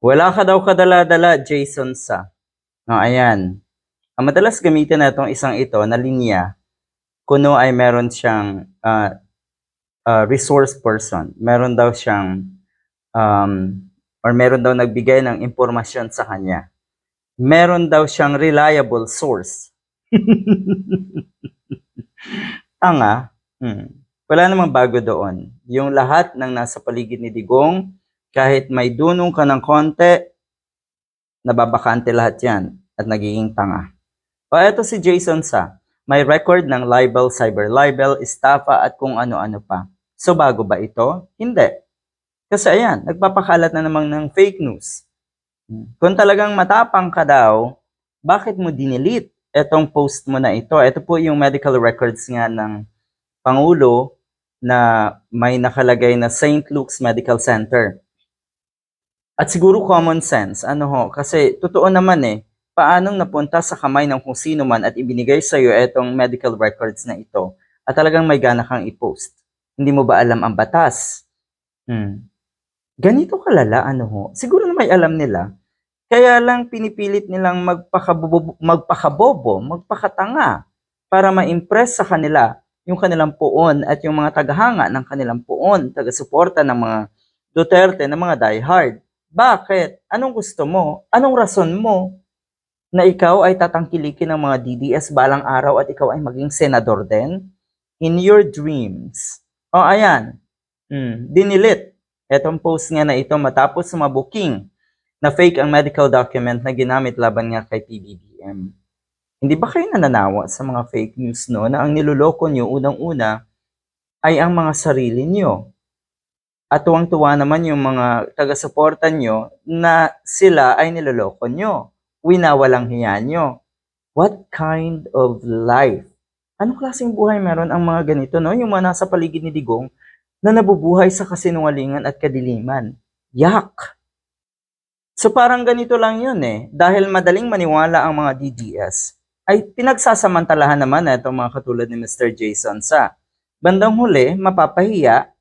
Wala ka daw kadala-dala, Jason Sa. Ayan. Ang madalas gamitin na itong isang ito na linya, kuno ay meron siyang resource person. Meron daw siyang um, or meron daw nagbigay ng impormasyon sa kanya. Meron daw siyang reliable source. Tanga. Wala namang bago doon. Yung lahat ng nasa paligid ni Digong, kahit may dunong ka ng konti, nababakante lahat yan at nagiging tanga. O eto si Jason Sa, may record ng libel, cyber libel, estafa at kung ano-ano pa. So bago ba ito? Hindi. Kasi ayan, nagpapakalat na namang ng fake news. Kung talagang matapang ka daw, bakit mo dinilit etong post mo na ito? Ito po yung medical records nga ng Pangulo na may nakalagay na St. Luke's Medical Center. At siguro common sense, kasi totoo naman paanong napunta sa kamay ng kung sino man at ibinigay sa iyo etong medical records na ito at talagang may gana kang i-post. Hindi mo ba alam ang batas? Ganito kalala, siguro na may alam nila. Kaya lang pinipilit nilang magpakabobo, magpakatanga para ma-impress sa kanila yung kanilang puon at yung mga tagahanga ng kanilang puon, taga-suporta ng mga Duterte, ng mga diehard. Bakit? Anong gusto mo? Anong rason mo na ikaw ay tatangkilikin ng mga DDS balang araw at ikaw ay maging senador din? In your dreams. Ayan. Dinilit. Etong post nga na ito matapos sumabuking na fake ang medical document na ginamit laban nga kay PBBM. Hindi ba kayo nananawa sa mga fake news na ang niloloko nyo unang-una ay ang mga sarili nyo? At tuwang-tuwa naman yung mga taga-suporta nyo na sila ay niloloko nyo. Winawalang hiya nyo. What kind of life? Anong klaseng buhay meron ang mga ganito, Yung mga nasa paligid ni Digong na nabubuhay sa kasinungalingan at kadiliman. Yak! So parang ganito lang yun Dahil madaling maniwala ang mga DDS, ay pinagsasamantalahan naman na itong mga katulad ni Mr. Jason Sa. Bandang huli, mapapahiya.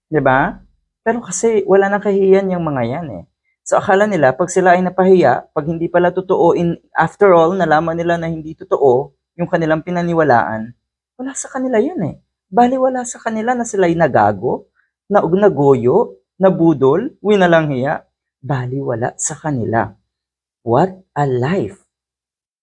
Diba? Pero kasi wala nang kahihiyan yung mga yan So akala nila, pag sila ay napahiya, pag hindi pala totoo, after all, nalaman nila na hindi totoo yung kanilang pinaniwalaan, wala sa kanila yun Bali wala sa kanila na sila ay nagago, nagoyo, nabudol, winalang hiya. Bali wala sa kanila. What a life!